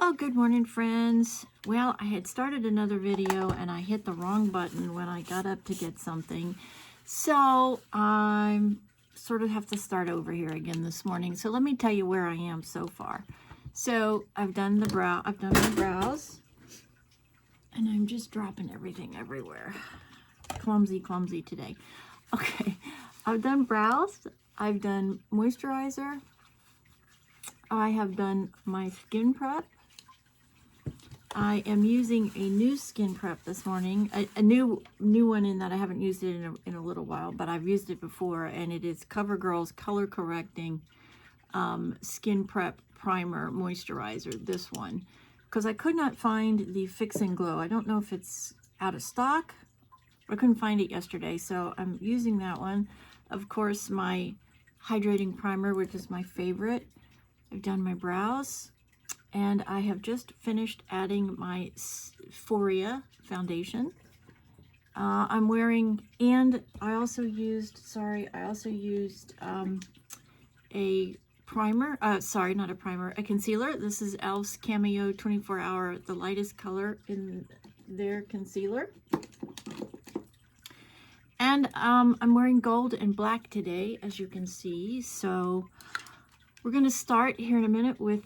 Oh, good morning, friends. Well, I had started another video and I hit the wrong button when I got up to get something. So I'm sort of have to start over here again this morning. So let me tell you where I am so far. So I've done my brows, and I'm just dropping everything everywhere. Clumsy today. Okay, I've done brows, I've done moisturizer, I have done my skin prep. I am using a new skin prep this morning, a new one in that I haven't used it in a little while, but I've used it before, and it is CoverGirl's Color Correcting Skin Prep Primer Moisturizer, this one, because I could not find the Fix and Glow. I don't know if it's out of stock. I couldn't find it yesterday, so I'm using that one. Of course, my hydrating primer, which is my favorite. I've done my brows, and I have just finished adding my Foria foundation. I'm wearing, and I also used a primer, not a primer, a concealer. This is e.l.f.'s Cameo 24 Hour, the lightest color in their concealer. And I'm wearing gold and black today, as you can see. So we're going to start here in a minute with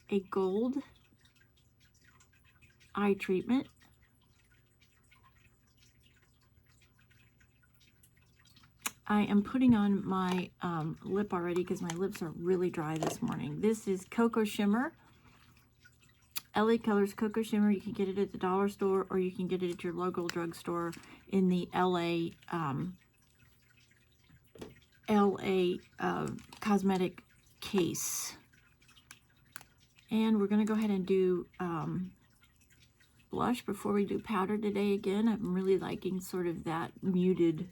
a gold eye treatment. I am putting on my lip already because my lips are really dry this morning. This is Cocoa Shimmer. LA Colors Cocoa Shimmer. You can get it at the dollar store, or you can get it at your local drugstore in the LA cosmetic case. And we're going to go ahead and do blush before we do powder today again. I'm really liking sort of that muted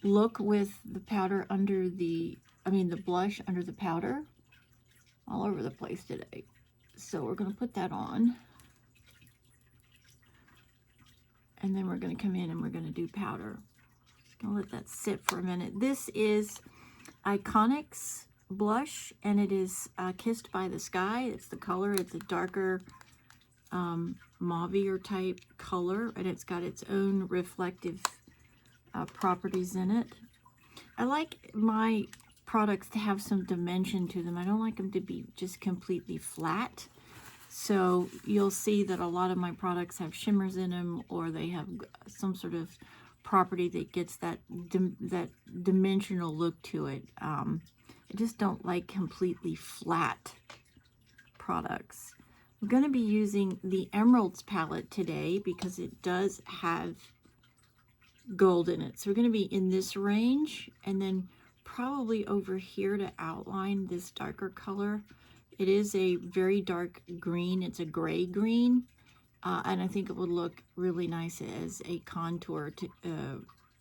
look with the powder under the blush under the powder, all over the place today. So we're going to put that on, and then we're going to come in and we're going to do powder. Just going to let that sit for a minute. This is Iconics blush, and it is Kissed by the Sky. It's the color. It's a darker mauve-er type color, and it's got its own reflective properties in it. I like my products to have some dimension to them. I don't like them to be just completely flat. So you'll see that a lot of my products have shimmers in them, or they have some sort of property that gets that dimensional look to it. I just don't like completely flat products. I'm going to be using the Emeralds palette today because it does have gold in it. So we're going to be in this range, and then probably over here to outline this darker color. It is a very dark green. It's a gray green, and I think it would look really nice as a contour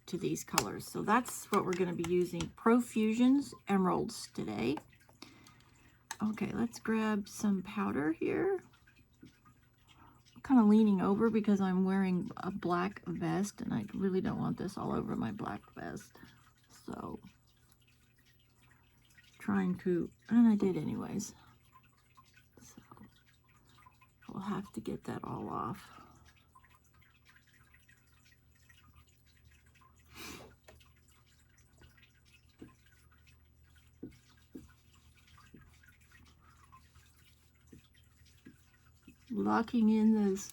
to these colors. So that's what we're going to be using. Profusion's Emeralds today. Okay, let's grab some powder here. I'm kind of leaning over because I'm wearing a black vest, and I really don't want this all over my black vest. So trying to, and I did anyways. So we'll have to get that all off. Locking in those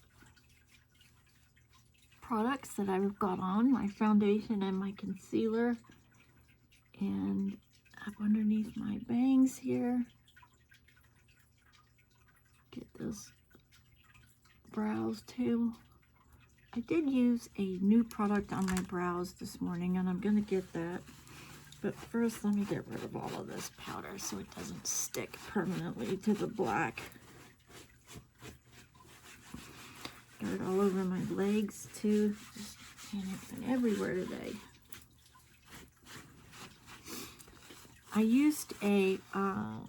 products that I've got on, my foundation and my concealer, and up underneath my bangs here. Get those brows too. I did use a new product on my brows this morning, and I'm going to get that. But first, let me get rid of all of this powder so it doesn't stick permanently to the black. Got it all over my legs too, and it's been everywhere today. I used a little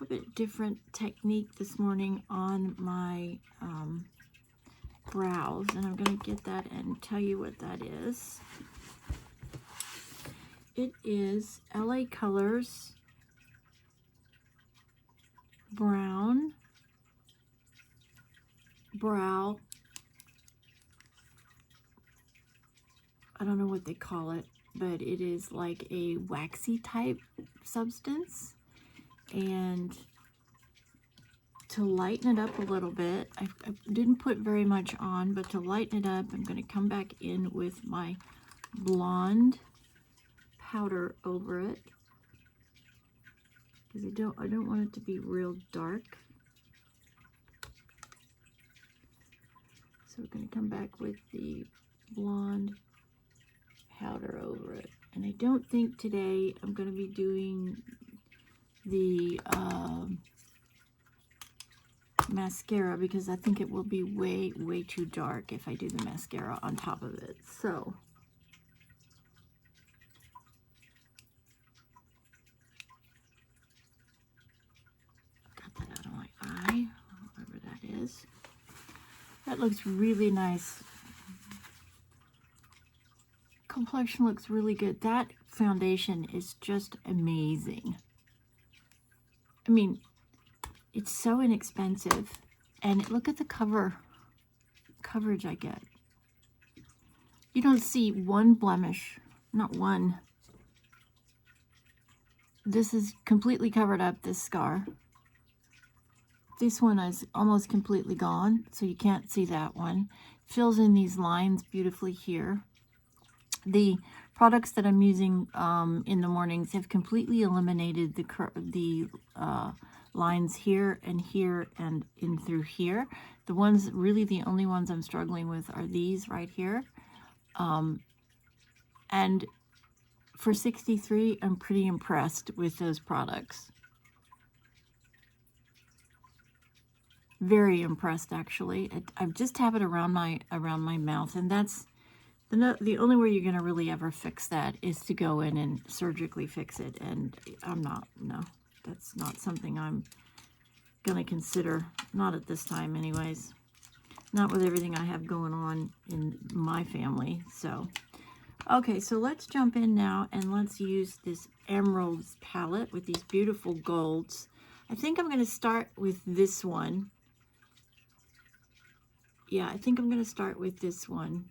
bit different technique this morning on my brows, and I'm going to get that and tell you what that is. It is LA Colors brown brow. I don't know what they call it, but it is like a waxy type substance. And to lighten it up a little bit, I didn't put very much on, but to lighten it up, I'm going to come back in with my blonde powder over it, because I don't want it to be real dark. So we're going to come back with the blonde powder over it. And I don't think today I'm going to be doing the mascara, because I think it will be way too dark if I do the mascara on top of it. So got that out of my eye, whatever that is. That looks really nice. Complexion looks really good. That foundation is just amazing. I mean, it's so inexpensive, and look at the coverage I get. You don't see one blemish, not one. This is completely covered up, this scar. This one is almost completely gone, so you can't see that one. Fills in these lines beautifully here. The products that I'm using in the mornings have completely eliminated the lines here and in through here. The ones, really the only ones I'm struggling with are these right here. And for $63, I'm pretty impressed with those products. Very impressed, actually. I just have it around my mouth, and that's the only way you're going to really ever fix that is to go in and surgically fix it. And no, that's not something I'm going to consider. Not at this time, anyways. Not with everything I have going on in my family. So, okay, so let's jump in now and let's use this Emeralds palette with these beautiful golds. I think I'm going to start with this one. Yeah, I think I'm going to start with this one.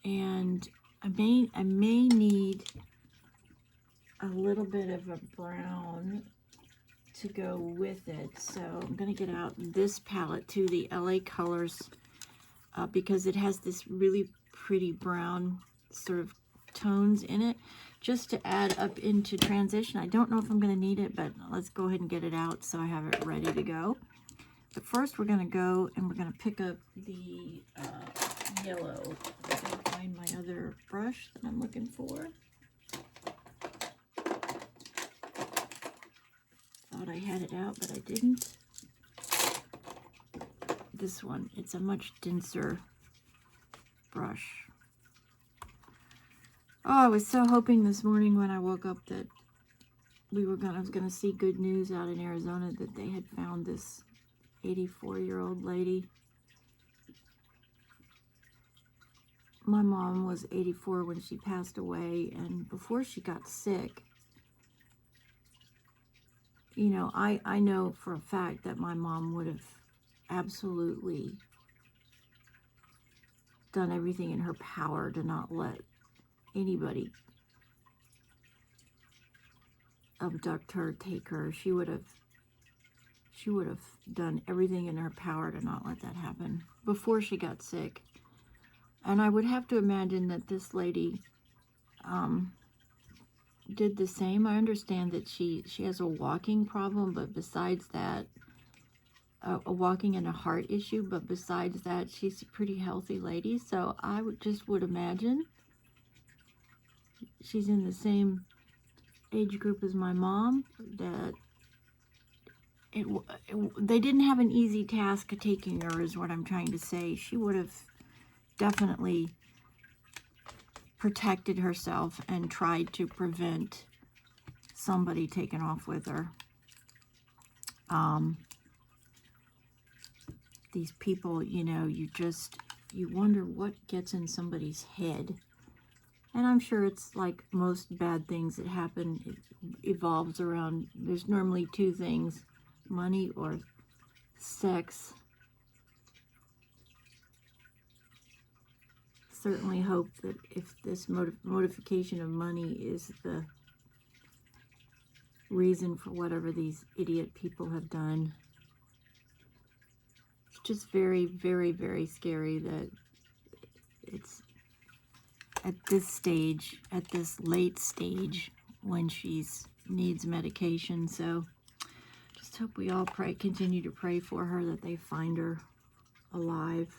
And I may need a little bit of a brown to go with it. So I'm going to get out this palette too, the LA Colors, because it has this really pretty brown sort of tones in it, just to add up into transition. I don't know if I'm going to need it, but let's go ahead and get it out so I have it ready to go. But first we're going to go and we're going to pick up the yellow. I'm going to find my other brush that I'm looking for. Thought I had it out, but I didn't. This one, it's a much denser brush. Oh, I was so hoping this morning when I woke up that I was gonna see good news out in Arizona that they had found this 84-year-old lady. My mom was 84 when she passed away, and before she got sick, you know, I know for a fact that my mom would have absolutely done everything in her power to not let anybody abduct her, take her. She would have done everything in her power to not let that happen before she got sick. And I would have to imagine that this lady did the same. I understand that she has a walking problem, but besides that, a walking and a heart issue, but besides that, she's a pretty healthy lady. So I would imagine she's in the same age group as my mom, that they didn't have an easy task of taking her, is what I'm trying to say. She would have definitely protected herself and tried to prevent somebody taking off with her. These people, you know, you wonder what gets in somebody's head. And I'm sure it's like most bad things that happen, it evolves around, there's normally two things. money or sex. Certainly hope that if this motivation of money is the reason for whatever these idiot people have done, it's just very, very, very scary that it's at this stage, at this late stage, when she's needs medication. So just hope we all continue to pray for her, that they find her alive.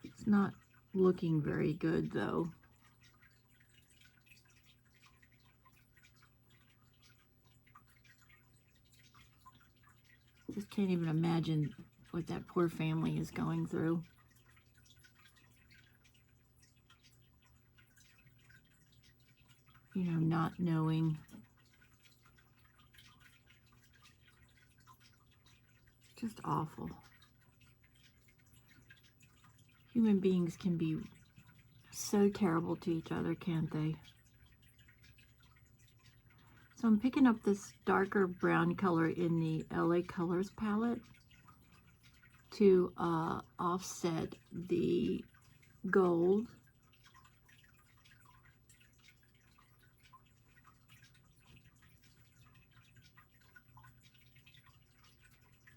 It's not looking very good, though. Just can't even imagine what that poor family is going through. You know, not knowing. Just awful. Human beings can be so terrible to each other, can't they? So I'm picking up this darker brown color in the LA Colors palette to offset the gold.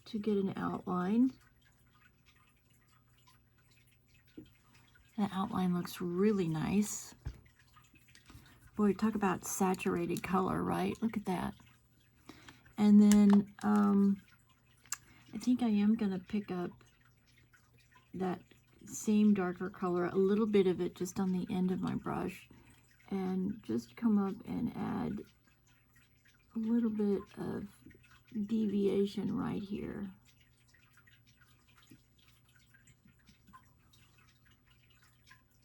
To get an outline. The outline looks really nice. Boy, talk about saturated color, right? Look at that. And then I think I am going to pick up that same darker color, a little bit of it just on the end of my brush, and just come up and add a little bit of deviation right here.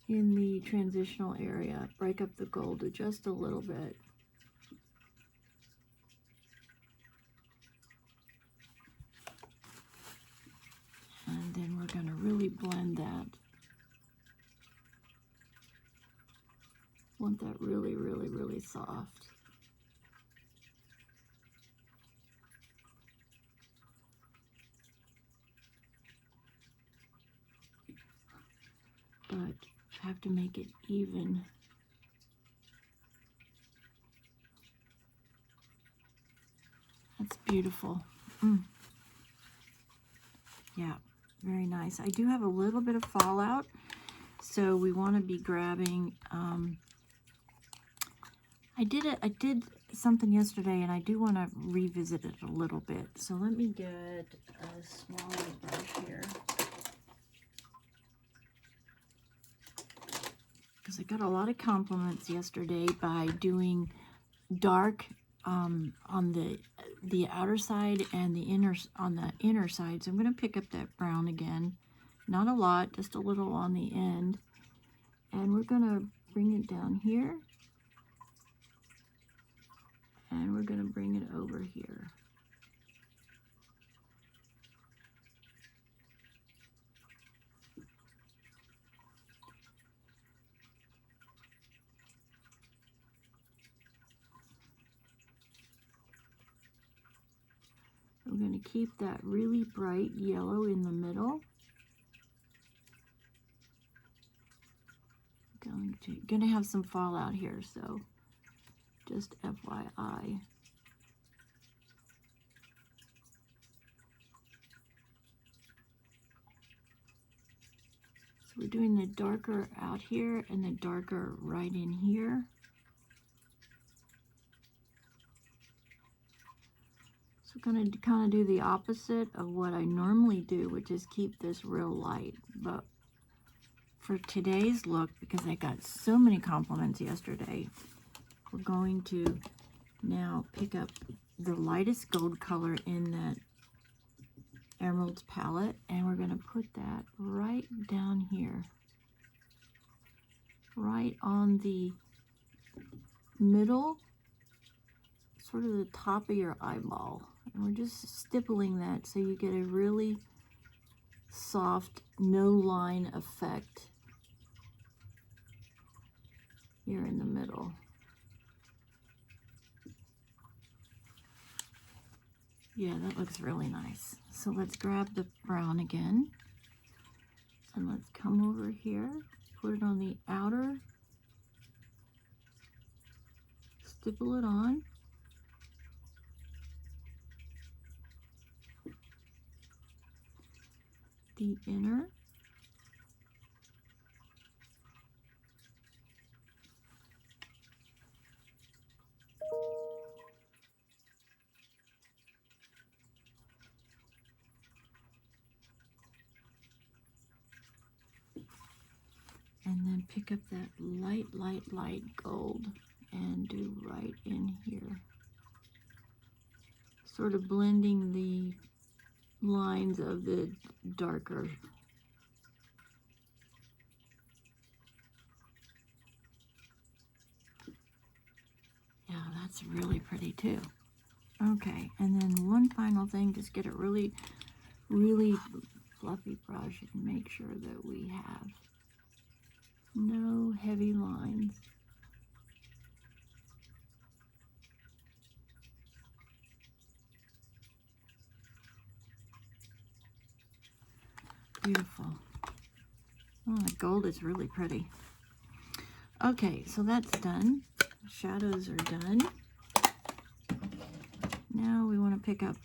In the transitional area, break up the gold to just a little bit. And then we're going to really blend that. Want that really, really, really soft. But have to make it even. That's beautiful. Yeah, very nice. I do have a little bit of fallout, so we want to be grabbing. I did something yesterday, and I do want to revisit it a little bit. So let me get a smaller brush here, because I got a lot of compliments yesterday by doing dark on the outer side and the inner side. So I'm going to pick up that brown again, not a lot, just a little on the end, and we're going to bring it down here, and we're going to bring it over here. We're going to keep that really bright yellow in the middle. Going to have some fallout here, so just FYI. So we're doing the darker out here and the darker right in here. So I'm going to kind of do the opposite of what I normally do, which is keep this real light. But for today's look, because I got so many compliments yesterday, we're going to now pick up the lightest gold color in that Emeralds palette, and we're going to put that right down here, right on the middle, sort of the top of your eyeball. And we're just stippling that so you get a really soft, no line effect here in the middle. Yeah, that looks really nice. So let's grab the brown again. And let's come over here, put it on the outer, stipple it on. The inner. And then pick up that light gold and do right in here. Sort of blending the lines of the darker. Yeah, that's really pretty too. Okay, and then one final thing, just get a really fluffy brush and make sure that we have no heavy lines. Beautiful. Oh, the gold is really pretty. Okay, so that's done. Shadows are done. Now we want to pick up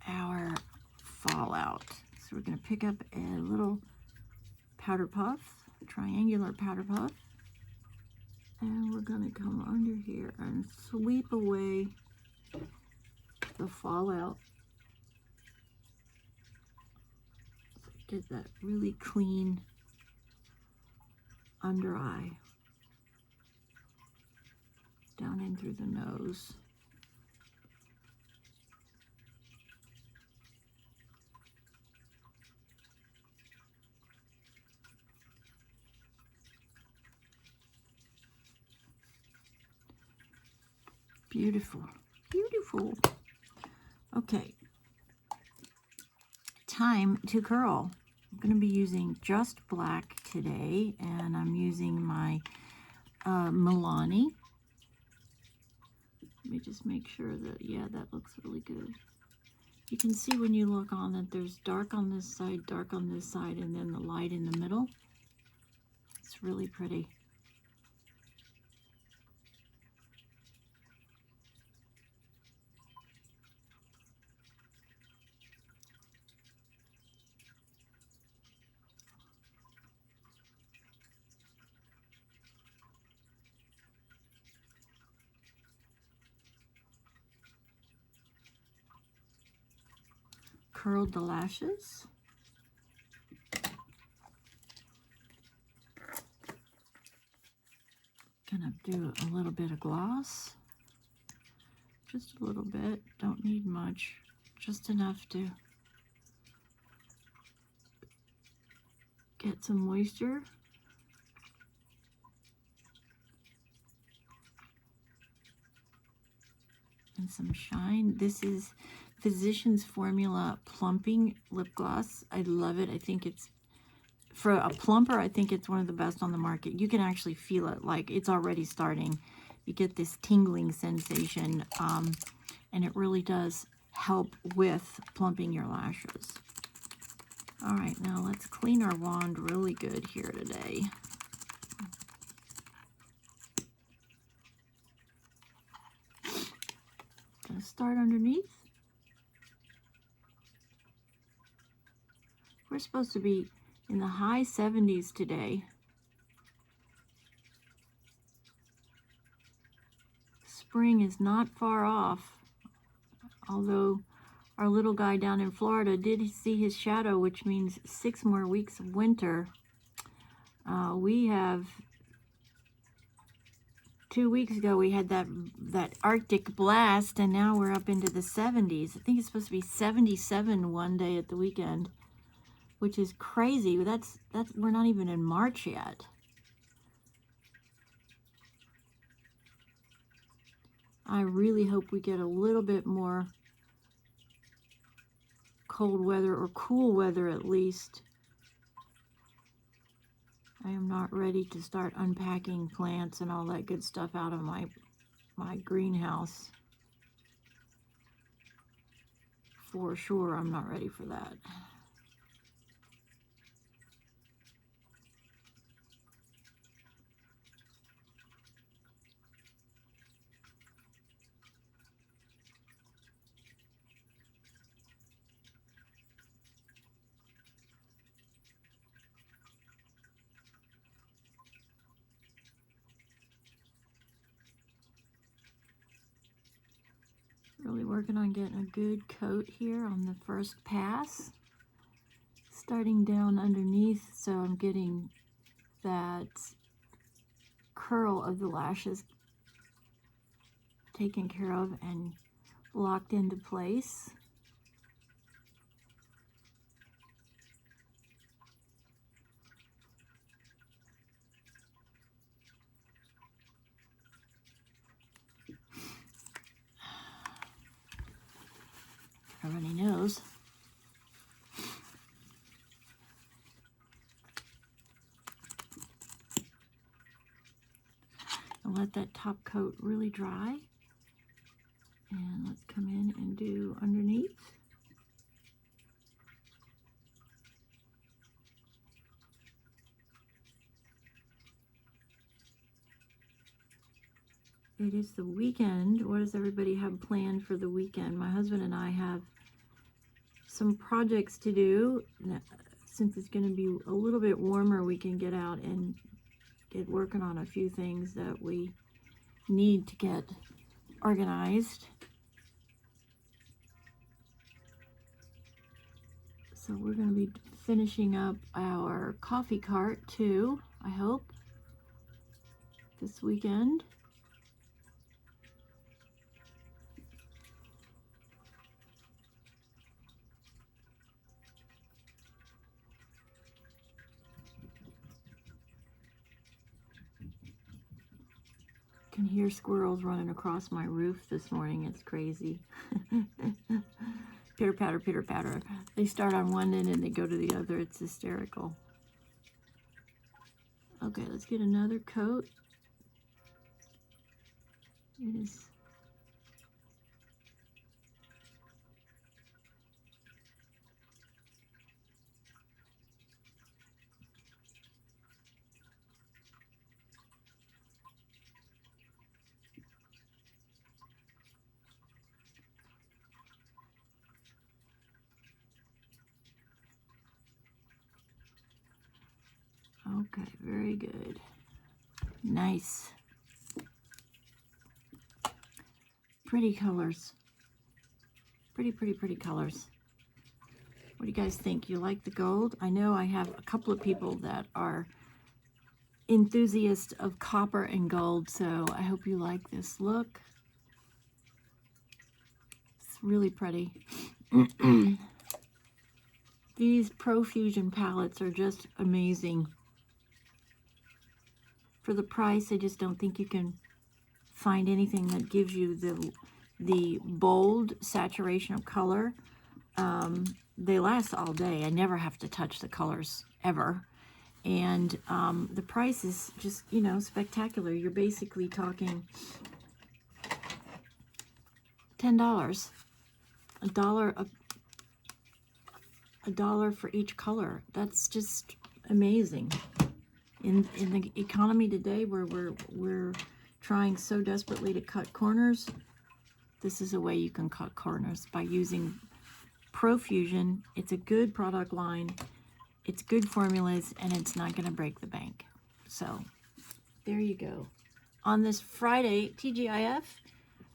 our fallout. So we're going to pick up a little powder puff, triangular powder puff. And we're going to come under here and sweep away the fallout. So get that really clean under eye. Down in through the nose. Beautiful, beautiful. Okay, time to curl. I'm going to be using just black today, and I'm using my Milani. Let me just make sure that, yeah, that looks really good. You can see when you look on that there's dark on this side, dark on this side, and then the light in the middle. It's really pretty. Curled the lashes. Gonna do a little bit of gloss. Just a little bit, don't need much. Just enough to get some moisture. And some shine. This is Physicians Formula Plumping Lip Gloss. I love it. I think it's, for a plumper, I think it's one of the best on the market. You can actually feel it, like it's already starting. You get this tingling sensation, and it really does help with plumping your lashes. All right, now let's clean our wand really good here today. Gonna start underneath. We're supposed to be in the high 70s today. Spring is not far off, although our little guy down in Florida did see his shadow, which means 6 more weeks of winter. We have 2 weeks ago we had that Arctic blast, and now we're up into the 70s. I think it's supposed to be 77 one day at the weekend, which is crazy. That's we're not even in March yet. I really hope we get a little bit more cold weather, or cool weather at least. I am not ready to start unpacking plants and all that good stuff out of my greenhouse. for sure I'm not ready for that. Really working on getting a good coat here on the first pass. Starting down underneath, so I'm getting that curl of the lashes taken care of and locked into place. A runny nose. And let that top coat really dry. And let's come in and do underneath. It is the weekend. What does everybody have planned for the weekend? My husband and I have some projects to do. Since it's going to be a little bit warmer, we can get out and get working on a few things that we need to get organized. So we're going to be finishing up our coffee cart too, I hope, this weekend. Can hear squirrels running across my roof this morning. It's crazy. Pitter patter, pitter patter. They start on one end and they go to the other. It's hysterical. Okay, let's get another coat. It is okay, very good. Nice. Pretty colors. Pretty, pretty, pretty colors. What do you guys think? You like the gold? I know I have a couple of people that are enthusiasts of copper and gold, so I hope you like this look. It's really pretty. These Profusion palettes are just amazing. For the price, I just don't think you can find anything that gives you the bold saturation of color. They last all day. I never have to touch the colors ever. And the price is just, you know, spectacular. You're basically talking $10. A dollar for each color. That's just amazing. In the economy today, where we're trying so desperately to cut corners, this is a way you can cut corners by using Profusion. It's a good product line, it's good formulas, and it's not going to break the bank. So there you go. On this Friday, TGIF,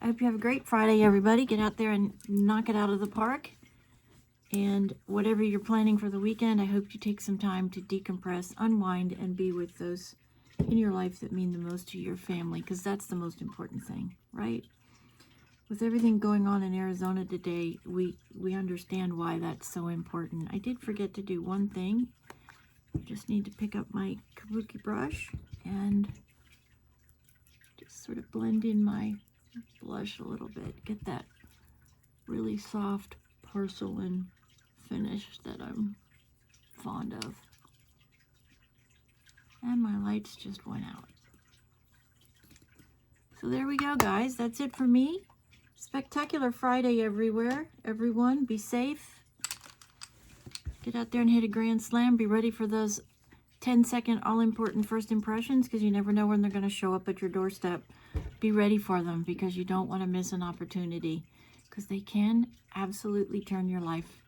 I hope you have a great Friday, everybody. Get out there and knock it out of the park. And whatever you're planning for the weekend, I hope you take some time to decompress, unwind, and be with those in your life that mean the most to your family, because that's the most important thing, right? With everything going on in Arizona today, we understand why that's so important. I did forget to do one thing. I just need to pick up my kabuki brush and just sort of blend in my blush a little bit. Get that really soft porcelain finish that I'm fond of. And my lights just went out. So there we go, guys. That's it for me. Spectacular Friday everywhere. Everyone, be safe. Get out there and hit a grand slam. Be ready for those 10-second all-important first impressions, because you never know when they're going to show up at your doorstep. Be ready for them, because you don't want to miss an opportunity, because they can absolutely turn your life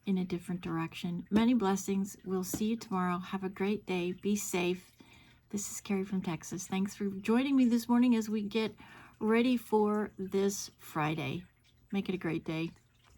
in a different direction. Many blessings. We'll see you tomorrow. Have a great day. Be safe. This is Carrie from Texas. Thanks for joining me this morning as we get ready for this Friday. Make it a great day.